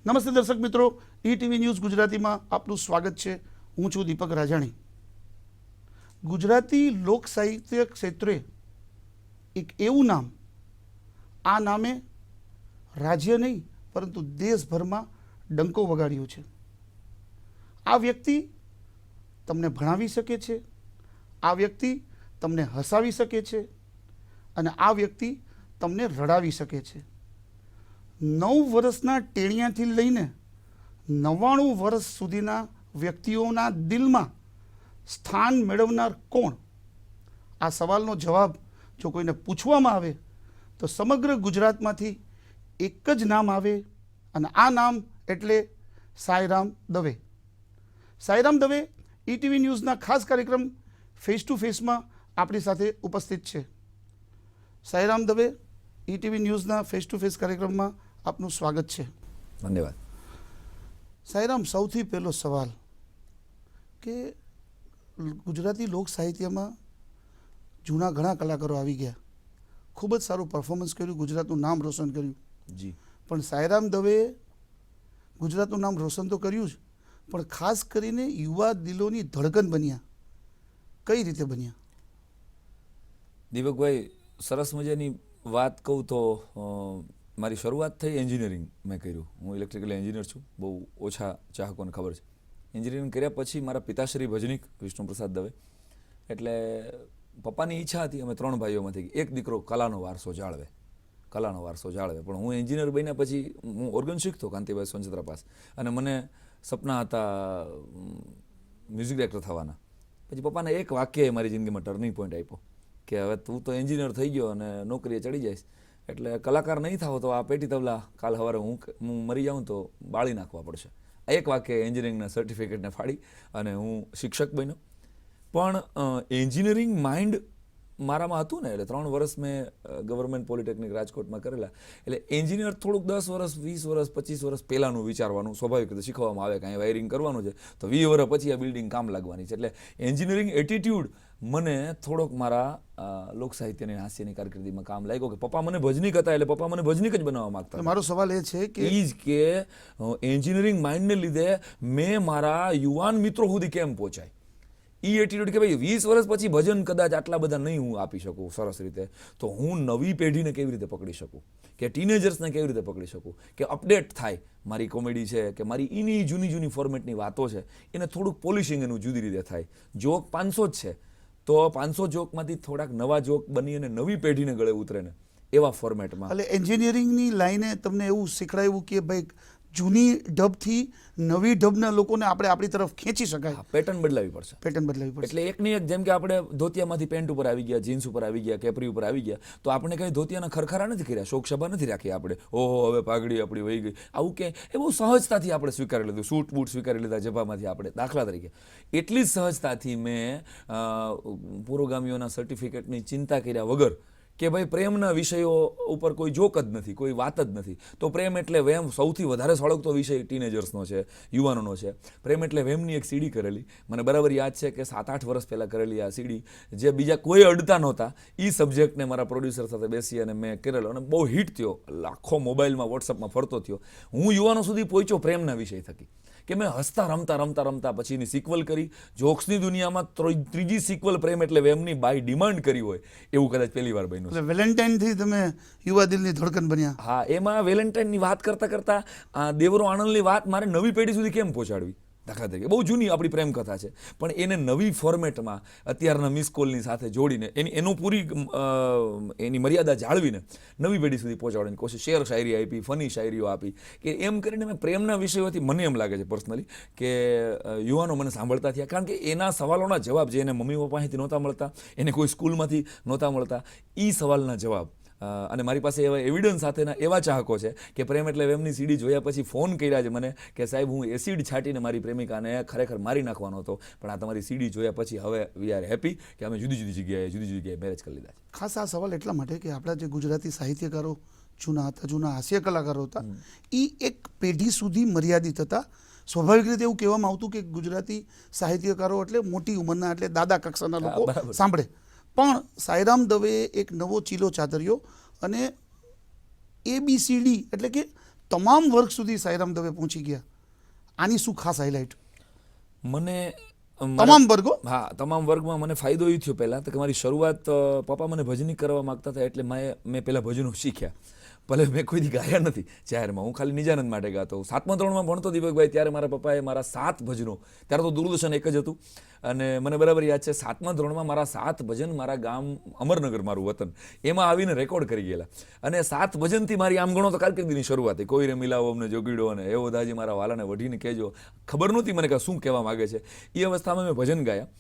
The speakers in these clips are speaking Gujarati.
નમસ્તે દર્શક મિત્રો, ઈટીવી ન્યૂઝ ગુજરાતીમાં આપનું સ્વાગત છે. હું છું દીપક રાજાણી. ગુજરાતી લોક સાહિત્ય ક્ષેત્રે એક એવું નામ, આ નામે રાજ્ય નહીં પરંતુ દેશભરમાં ડંકો વગાડ્યો છે. આ વ્યક્તિ તમને ભણાવી શકે છે, આ વ્યક્તિ તમને હસાવી શકે છે અને આ વ્યક્તિ તમને રડાવી શકે છે. 9 વર્ષના ટેણિયાથી લઈને 99 વર્ષ સુધીના વ્યક્તિઓના દિલમાં સ્થાન મેળવનાર કોણ? આ સવાલનો જવાબ જો કોઈને પૂછવામાં આવે તો સમગ્ર ગુજરાતમાંથી એક જ નામ આવે અને આ નામ એટલે સાંઈરામ દવે. સાંઈરામ દવે ઈટીવી ન્યૂઝના ખાસ કાર્યક્રમ ફેસ ટુ ફેસમાં આપણી સાથે ઉપસ્થિત છે. સાંઈરામ દવે, ઈટીવી ન્યૂઝના ફેસ ટુ ફેસ કાર્યક્રમમાં આપનું સ્વાગત છે. ધન્યવાદ. સાંઈરામ, સૌથી પહેલો સવાલ કે ગુજરાતી લોક સાહિત્યમાં જૂના ઘણા કલાકારો આવી ગયા, ખૂબ જ સારું પરફોર્મન્સ કર્યું, ગુજરાતનું નામ રોશન કર્યું. જી. પણ સાંઈરામ દવે ગુજરાતનું નામ રોશન તો કર્યું જ, પણ ખાસ કરીને યુવા દિલોની ધડકન બન્યા. કઈ રીતે બન્યા? દીપકભાઈ, સરસ મજાની વાત કહું તો મારી શરૂઆત થઈ એન્જિનિયરિંગ મેં કર્યું. હું ઇલેક્ટ્રિકલ એન્જિનિયર છું. બહુ ઓછા ચાહકોને ખબર છે. એન્જિનિયરિંગ કર્યા પછી મારા પિતાશ્રી ભજનિક વિષ્ણુપ્રસાદ દવે, એટલે પપ્પાની ઈચ્છા હતી અમે 3 ભાઈઓમાંથી એક દીકરો કલાનો વારસો જાળવે. પણ હું એન્જિનિયર બન્યા પછી હું ઓર્ગન શીખતો કાંતિભાઈ સોનચત્રા પાસે, અને મને સપના હતા મ્યુઝિક ડાયરેક્ટર થવાના. પછી પપ્પાને એક વાક્યએ મારી જિંદગીમાં ટર્નિંગ પોઈન્ટ આપ્યો કે હવે તું તો એન્જિનિયર થઈ ગયો અને નોકરીએ ચડી જઈશ, એટલે કલાકાર નહીં થાવ તો આ પેટી તબલા કાલ સવારે હું મરી જાઉં તો બાળી નાખવા પડશે. આ એક વાક્ય એન્જિનિયરિંગના સર્ટિફિકેટને ફાડી અને હું શિક્ષક બન્યો. પણ એન્જિનિયરિંગ માઇન્ડ મારામાં હતું ને, એટલે 3 વર્ષ મેં ગવર્મેન્ટ પોલિટેકનિક રાજકોટમાં કરેલા. એટલે એન્જિનિયર થોડુંક 10 વર્ષ 20 વર્ષ 25 વર્ષ પહેલાંનું વિચારવાનું સ્વાભાવિક રીતે શીખવામાં આવે કે અહીં વાયરિંગ કરવાનું છે તો 20 વર્ષ પછી આ બિલ્ડિંગ કામ લાગવાની છે. એટલે એન્જિનિયરિંગ એટીટ્યુડ મને થોડોક મારા લોક સાહિત્યની હાસ્યની કારકિર્દીમાં કામ લાગ્યો કે પપ્પા મને ભજનીક હતા, એટલે પપ્પા મને ભજનીક જ બનાવવા માંગતા. મારો સવાલ એ છે કે એન્જિનિયરિંગ માઇન્ડને લીધે મેં મારા યુવાન મિત્રો સુધી કેમ પહોંચાય એ એટીટ્યુડ કે ભાઈ 20 વર્ષ પછી ભજન કદાચ આટલા બધા નહીં હું આપી શકું સરસ રીતે, તો હું નવી પેઢીને કેવી રીતે પકડી શકું, કે ટીનેજર્સને કેવી રીતે પકડી શકું, કે અપડેટ થાય મારી કોમેડી છે કે મારી એની જૂની ફોર્મેટની વાતો છે એને થોડુંક પોલિશિંગ એનું જુદી રીતે થાય. જોક 500 જ છે તો 500 જોકમાંથી થોડાક નવા જોક બની અને નવી પેઢીને ગળે ઉતરે ને એવા ફોર્મેટમાં. એટલે એન્જિનિયરિંગની લાઈને તમને એવું શીખડાયું કે ભાઈ જૂની ઢબથી નવી ઢબના લોકોને આપણે આપણી તરફ ખેંચી શકાય, પેટર્ન બદલાવી પડશે. એટલે એકની એક, જેમ કે આપણે ધોતિયામાંથી પેન્ટ ઉપર આવી ગયા, જીન્સ ઉપર આવી ગયા, કેપરી ઉપર આવી ગયા, તો આપણે કંઈ ધોતિયાના ખરખરા નથી કર્યા, શોકસભા નથી રાખી આપણે, ઓહો હવે પાઘડી આપણી વહી ગઈ, આવું કે એ બહુ સહજતાથી આપણે સ્વીકારી લીધું. સૂટ બૂટ સ્વીકારી લીધા જભામાંથી આપણે, દાખલા તરીકે. એટલી જ સહજતાથી મેં પુરોગામીઓના સર્ટિફિકેટની ચિંતા કર્યા વગર કે ભાઈ પ્રેમના વિષયો ઉપર કોઈ જોક જ નથી, કોઈ વાત જ નથી, તો પ્રેમ એટલે વેમ સૌથી વધારે સળગતો વિષય ટીનેજર્સનો છે, યુવાનોનો છે. પ્રેમ એટલે વેમની એક સીડી કરેલી, મને બરાબર યાદ છે કે 7-8 વર્ષ પહેલાં કરેલી આ સીડી, જે બીજા કોઈ અડતા નહોતા એ સબ્જેક્ટને મારા પ્રોડ્યુસર સાથે બેસી અને મેં કરેલો અને બહુ હિટ થયો, લાખો મોબાઈલમાં વોટ્સઅપમાં ફરતો થયો. હું યુવાનો સુધી પહોંચ્યો પ્રેમના વિષય થકી, કે મેં હસતા રમતા પછીની સિક્વલ કરી. જોક્સની દુનિયામાં ત્રીજી સિક્વલ પ્રેમ એટલે વેમની બાય ડિમાન્ડ કરી હોય એવું કદાચ પહેલી વાર બન્યું. એટલે વેલેન્ટાઇનથી તમે યુવા દિલની ધડકન બન્યા. હા, એમાં વેલેન્ટાઇનની વાત કરતા દેવરો આનંદની વાત મારે નવી પેઢી સુધી કેમ પહોંચાડવી. દાખલા તરીકે બહુ જૂની આપણી પ્રેમ કથા છે, પણ એને નવી ફોર્મેટમાં અત્યારના મિસ કોલની સાથે જોડીને એનું પૂરી એની મર્યાદા જાળવીને નવી પેઢી સુધી પહોંચાડવાની કોશિશ. શેર શાયરી આપી, ફની શાયરીઓ આપી, કે એમ કરીને મેં પ્રેમના વિષયોથી મને એમ લાગે છે પર્સનલી કે યુવાનો મને સાંભળતા થયા, કારણ કે એના સવાલોના જવાબ જે એને મમ્મી પપ્પા પાસેથી નહોતા મળતા, એને કોઈ સ્કૂલમાંથી નહોતા મળતા, એ સવાલના જવાબ. અને મારી પાસે એવા એવિડન્સ સાથેના એવા ચાહકો છે કે પ્રેમ એટલે વેમની સીડી જોયા પછી ફોન કર્યા છે મને કે સાહેબ હું એસિડ છાંટીને મારી પ્રેમિકાને ખરેખર મારી નાખવાનો હતો, પણ આ તમારી સીડી જોયા પછી હવે વી આર હેપી કે અમે જુદી જુદી મેરેજ કરી લીધા છે. ખાસ આ સવાલ એટલા માટે કે આપણા જે ગુજરાતી સાહિત્યકારો જૂના હાસ્ય કલાકારો હતા એ એક પેઢી સુધી મર્યાદિત હતા. સ્વાભાવિક રીતે એવું કહેવામાં આવતું કે ગુજરાતી સાહિત્યકારો એટલે મોટી ઉંમરના, એટલે દાદા કક્ષાના લોકો સાંભળે. પણ સાંઈરામ દવેએ એક નવો ચીલો ચાતર્યો અને ABCD એટલે કે તમામ વર્ગ સુધી સાઈરામ દવે પહોંચી ગયા, આની શું ખાસ હાઇલાઇટ? મને તમામ વર્ગો? હા, તમામ વર્ગમાં મને ફાયદો એ થયો પહેલાં તો કે મારી શરૂઆત પપ્પા મને ભજની કરવા માગતા હતા એટલે મેં પહેલાં ભજનો શીખ્યા. ભલે મેં કોઈ દી ગાયા નથી જાહેરમાં, હું ખાલી નિજાનંદ માટે ગાતો. 7મા ધોરણમાં ભણતો દીપકભાઈ ત્યારે મારા પપ્પાએ મારા 7 ભજનો, ત્યારે તો દૂરદર્શન એક જ હતું, અને મને બરાબર યાદ છે 7મા ધોરણમાં મારા 7 ભજન મારા ગામ અમરનગર, મારું વતન, એમાં આવીને રેકોર્ડ કરી ગયેલા. અને 7 ભજનથી મારી આમ ગણો તો કારકિર્દીની શરૂઆત થઈ. કોઈ રે મિલાવો અમને જોગીડો અને એવો દાજી મારા વાલાને વઢીને કહેજો. ખબર નહોતી મને કે શું કહેવા માગે છે. એ અવસ્થામાં મેં ભજન ગાયા.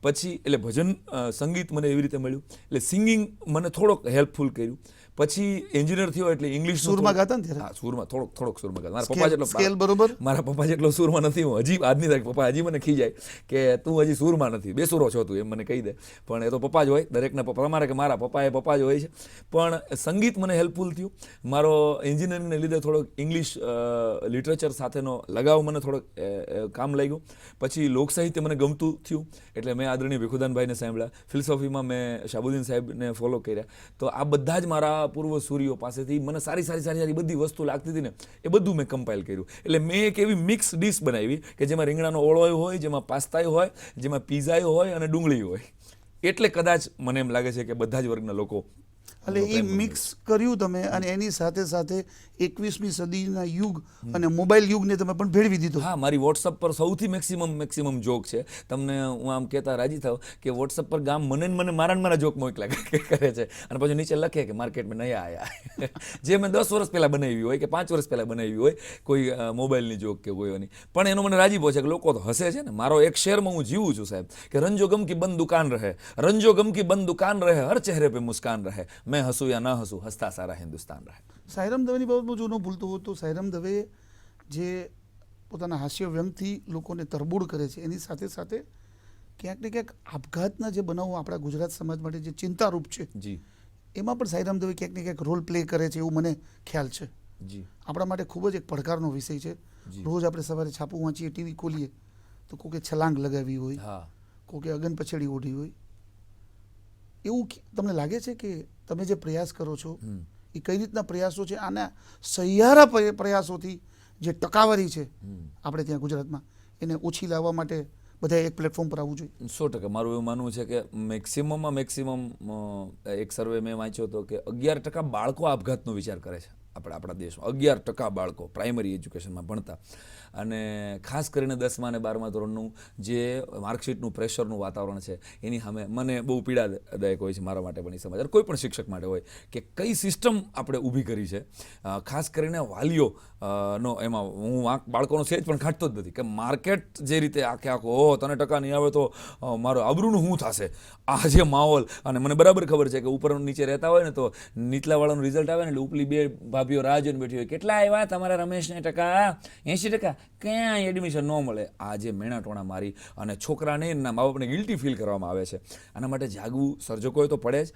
પછી એટલે ભજન સંગીત મને એવી રીતે મળ્યું, એટલે સિંગિંગ મને થોડોક હેલ્પફુલ કર્યું. પછી એન્જિનિયર થયો એટલે ઇંગ્લિશ સુરમાં ગાતા ને ત્યારે? હા, સુરમાં થોડોક સુરમાં ગાતા. મારા પપ્પા જેટલો સ્કેલ બરોબર? મારા પપ્પા જેટલો સુરમાં નથી હું. હજી આજની તારીખ પપ્પા હજી મને ખીજાય કે તું હજી સુરમાં નથી, બેસુરો છો તું, એમ મને કહી દે. પણ એ તો પપ્પા જ હોય, દરેકના પપ્પા. તમારે કે મારા પપ્પા એ પપ્પા જ હોય છે. પણ સંગીત મને હેલ્પફુલ થયું. મારો એન્જિનિયરિંગને લીધે થોડોક ઇંગ્લિશ લિટરેચર સાથેનો લગાવ મને થોડોક કામ લાગ્યું. પછી લોક સાહિત્ય મને ગમતું થયું એટલે મેં આદરણીય ભીખુદાનભાઈને સાંભળ્યા. ફિલોસોફીમાં મેં શાહબુદ્દીન સાહેબને ફોલો કર્યા. તો આ બધા જ મારા પૂર્વ સૂરીઓ પાસેથી મને સારી બધી વસ્તુ લાગતી હતી ને, એ બધું મેં કમ્પાઇલ કર્યું. એટલે મેં એક એવી મિક્સ ડિશ બનાવી કે જેમાં રીંગણાનો ઓળો હોય, જેમાં પાસ્તાય હોય, જેમાં પીઝાય હોય અને ડુંગળી હોય. એટલે કદાચ મને એમ લાગે છે કે બધા જ વર્ગના લોકો એટલે એ મિક્સ કર્યું તમે, અને એની સાથે સાથે 21મી સદીના યુગ અને મોબાઈલ યુગને તમે પણ ભેળવી દીધો. હા, મારી વોટ્સઅપ પર સૌથી મેક્સિમમ જોક છે. તમને હું આમ કહેતા રાજી થાવ કે વોટ્સઅપ પર ગામ મને મારા જોક મોકલા કરે છે, અને પછી નીચે લખે કે માર્કેટમાં નયા આયા. જે મેં 10 વર્ષ પહેલાં બનાવી હોય કે 5 વર્ષ પહેલાં બનાવી હોય, કોઈ મોબાઈલની જોક કે કોઈની, પણ એનો મને રાજી પહોંચે કે લોકો તો હસે છે ને. મારો એક શેરમાં હું જીવું છું સાહેબ, કે રંજો ગમ કી બંધ દુકાન રહે, રંજો ગમ કી બંધ દુકાન રહે, હર ચહેરે पे મુસ્કાન રહે, मैं हंसू या ना हंसू, हंसता सारा हिंदुस्तान रहे. સાઈરામ દવેની બાબતમાં જો ન ભૂલતો હોત તો સાઈરામ દવે જે પોતાના હાસ્ય વ્યંગથી લોકોને તરબોળ કરે છે, એની સાથે સાથે ક્યાંક ને ક્યાંક આપઘાતના જે બનાવો આપણા ગુજરાત સમાજ માટે જે ચિંતારૂપ છે, જી એમાં પણ સાઈરામ દવે ક્યાંક ને ક્યાંક રોલ પ્લે કરે છે એવું મને ખ્યાલ છે. જી આપણા માટે ખૂબ જ એક પડકારનો વિષય છે. રોજ આપણે સવારે છાપું વાંચીએ, ટીવી ખોલીએ તો કોકે છલાંગ લગાવી હોય, હા, કોકે અગન પછેડી ઓઢી હોય. એવું તમને લાગે છે કે તમે જે પ્રયાસ કરો છો એ કઈ રીતના પ્રયાસો છે? આના સહિયારા પ્રયાસોથી જે ટકાવારી છે આપણે ત્યાં ગુજરાતમાં, એને ઓછી લાવવા માટે બધાએ એક પ્લેટફોર્મ પર આવવું જોઈએ. 100% મારું એવું માનવું છે કે મેક્સિમમ એક સર્વે મેં વાંચ્યો હતો કે 11% બાળકો આપઘાતનો વિચાર કરે છે આપણા દેશમાં. 11% બાળકો પ્રાઇમરી એજ્યુકેશનમાં ભણતા, અને ખાસ કરીને 10મા અને 12મા ધોરણનું જે માર્કશીટનું પ્રેશરનું વાતાવરણ છે એની સામે મને બહુ પીડાદાયક હોય છે, મારા માટે પણ એ સમાચાર, કોઈ પણ શિક્ષક માટે હોય, કે કઈ સિસ્ટમ આપણે ઊભી કરી છે. ખાસ કરીને વાલીઓ નો એમાં હું વાંક બાળકોનો સેજ પણ કાઢતો જ નથી કે માર્કેટ જે રીતે આખો તને ટકા નહીં આવે તો મારો આબરૂનું શું થશે, આ જે માહોલ. અને મને બરાબર ખબર છે કે ઉપર નીચે રહેતા હોય ને તો નીચલાવાળાનું રિઝલ્ટ આવે ને એટલે ઉપલી 2 ભાભીઓ રાહ જોઈને બેઠી હોય, કેટલા આવ્યા તમારા રમેશને ટકા? 80%. ક્યાંય એડમિશન ન મળે. આ જે મેણાટોણા મારી અને છોકરાને એના મા બાપને ગિલ્ટી ફીલ કરવામાં આવે છે. આના માટે જાગવું સર્જકોએ તો પડે જ.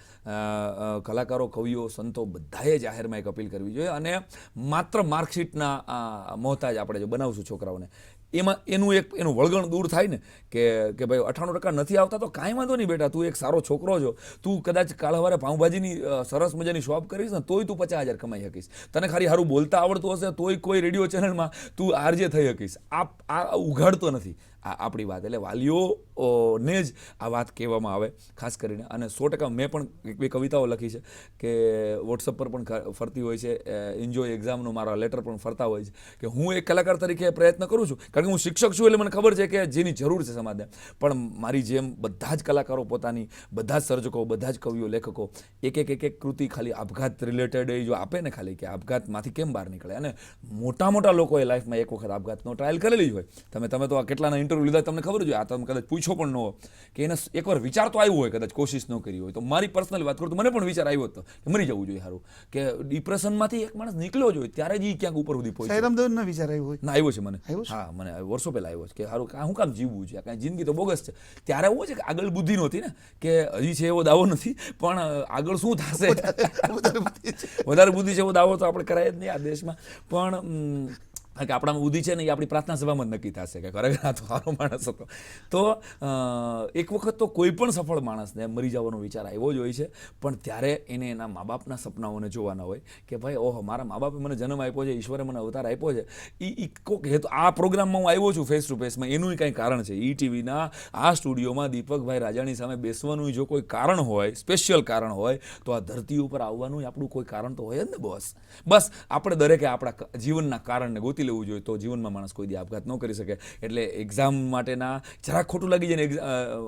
કલાકારો, કવિઓ, સંતો બધાએ જાહેરમાં એક અપીલ કરવી જોઈએ. અને માત્ર માર્કશીટના મોહતાજ આપણે જો બનાવશું છોકરાઓને, એમાં એનું વળગણ દૂર થાય ને કે ભાઈ 98% નથી આવતા તો કાંઈ વાંધો નહીં બેટા, તું એક સારો છોકરો છો, તું કદાચ કાળવારે પાઉંભાજીની સરસ મજાની શોપ કરીશ ને તોય તું 50,000 કમાઈ શકીશ. તને ખાલી સારું બોલતા આવડતું હશે તોય કોઈ રેડિયો ચેનલમાં તું આરજે થઈ શકીશ. આ ઉઘાડતો નથી આપણી વાત. એટલે વાલીઓને જ આ વાત કહેવામાં આવે ખાસ કરીને. અને 100% મેં પણ 2 કવિતાઓ લખી છે કે વોટ્સઅપ પર પણ ફરતી હોય છે. એન્જોય એક્ઝામનો મારા લેટર પણ ફરતા હોય છે કે હું એક કલાકાર તરીકે પ્રયત્ન કરું છું, કારણ કે હું શિક્ષક છું એટલે મને ખબર છે કે જેની જરૂર છે સમાજને. પણ મારી જેમ બધા જ કલાકારો પોતાની, બધા જ સર્જકો, બધા જ કવિઓ, લેખકો એક કૃતિ ખાલી આપઘાત રિલેટેડ જો આપે ને, ખાલી કે આપઘાતમાંથી કેમ બહાર નીકળે. અને મોટા લોકોએ લાઈફમાં એક વખત આપઘાતનો ટ્રાયલ કરેલી જ હોય. તમે તો આ કેટલાના ઇન્ટરવ્યૂ લીધા તમને ખબર જ હોય. આ તમે કદાચ પૂછો પણ ન હોય કે એને એકવાર વિચાર તો આવ્યો હોય, કદાચ કોશિશ ન કરી હોય. તો મારી પર્સનલ વાત કરું તો મને પણ વિચાર આવ્યો હતો કે મરી જવું જોઈએ સારું, કે ડિપ્રેશનમાંથી એક માણસ નીકળ્યો જ હોય ત્યારે જ એ ક્યાંક ઉપર સુધી પહોંચ્યો. સાઈરામ દવેનો વિચાર આવ્યો હોય? ના, આવ્યો છે મને. હા, મને વર્ષો પહેલાં આવ્યો છે કે સારું હું કામ જીવવું છે, કાંઈ જિંદગી તો બોગસ છે. ત્યારે એવું છે કે આગળ બુદ્ધિ નહોતી ને, કે હજી છે એવો દાવો નથી, પણ આગળ શું થશે વધારે બુદ્ધિ છે એવો દાવો તો આપણે કરાય જ નહીં આ દેશમાં. પણ કારણ કે આપણામાં બુદ્ધિ છે ને એ આપણી પ્રાર્થના સભામાં જ નક્કી થશે કે ખરેખર આ તો સારો માણસ હતો. તો એક વખત તો કોઈ પણ સફળ માણસને મરી જવાનો વિચાર આવ્યો જ હોય છે, પણ ત્યારે એને એના મા બાપના સપનાઓને જોવાના હોય કે ભાઈ ઓહો, મારા મા બાપે મને જન્મ આપ્યો છે, ઈશ્વરે મને અવતાર આપ્યો છે. એ કોક હેતુ, આ પ્રોગ્રામમાં હું આવ્યો છું ફેસ ટુ ફેસમાં, એનું કંઈ કારણ છે. ટીવીના આ સ્ટુડિયોમાં દીપકભાઈ રાજાણી સામે બેસવાનું જો કોઈ કારણ હોય, સ્પેશિયલ કારણ હોય, તો આ ધરતી ઉપર આવવાનું આપણું કોઈ કારણ તો હોય જ ને બોસ. બસ આપણે દરેકે આપણા જીવનના કારણને ગોતી લેવું જોઈએ, તો જીવનમાં માણસ કોઈ દી આપઘાત ન કરી શકે. એટલે એક્ઝામ માટેના જરાક ખોટું લાગી જાય ને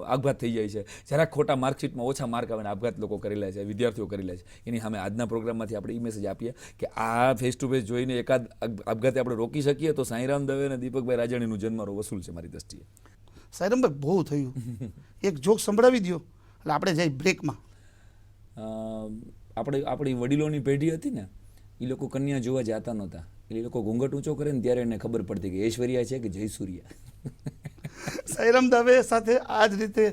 આપઘાત થઈ જાય છે, જરાક ખોટા માર્કશીટમાં ઓછા માર્ક આવે ને આપઘાત લોકો કરી લે છે, વિદ્યાર્થીઓ કરી લે છે. એની સામે આજના પ્રોગ્રામમાંથી આપણે એ મેસેજ આપીએ કે આ ફેસ ટુ ફેસ જોઈને એકાદ આપઘાતે આપણે રોકી શકીએ તો સાંઈરામ દવે અને દીપકભાઈ રાજાણીનું જન્મારો વસૂલ છે મારી દ્રષ્ટિએ. સાયરામભાઈ બહુ થયું, એક જોક સંભળાવી દો એટલે આપણે જઈ બ્રેકમાં. આપણી વડીલોની પેઢી હતી ને, એ લોકો કન્યા જોવા જતા નહોતા, એટલે એ લોકો ઘૂંઘટ ઊંચો કરે ને ત્યારે એને ખબર પડતી કે ઐશ્વર્યા છે કે જયસૂર્યા. સાયરામ દવે સાથે આ જ રીતે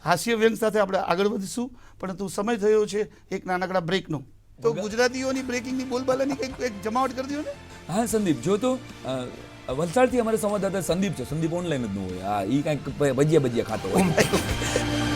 હાસ્ય વ્યંગ સાથે આપણે આગળ વધીશું, પરંતુ સમય થયો છે એક નાનકડા બ્રેકનો. તો ગુજરાતીઓની બ્રેકિંગની બોલબાલાની કંઈક એક જમાવટ કરી દો ને. હા સંદીપ, જો તો વલસાડથી અમારે સંવાદદાતા સંદીપ છે. સંદીપ ઓનલાઈન જ ન હોય, હા, એ કાંઈક ભજીયા ખાતો હોય.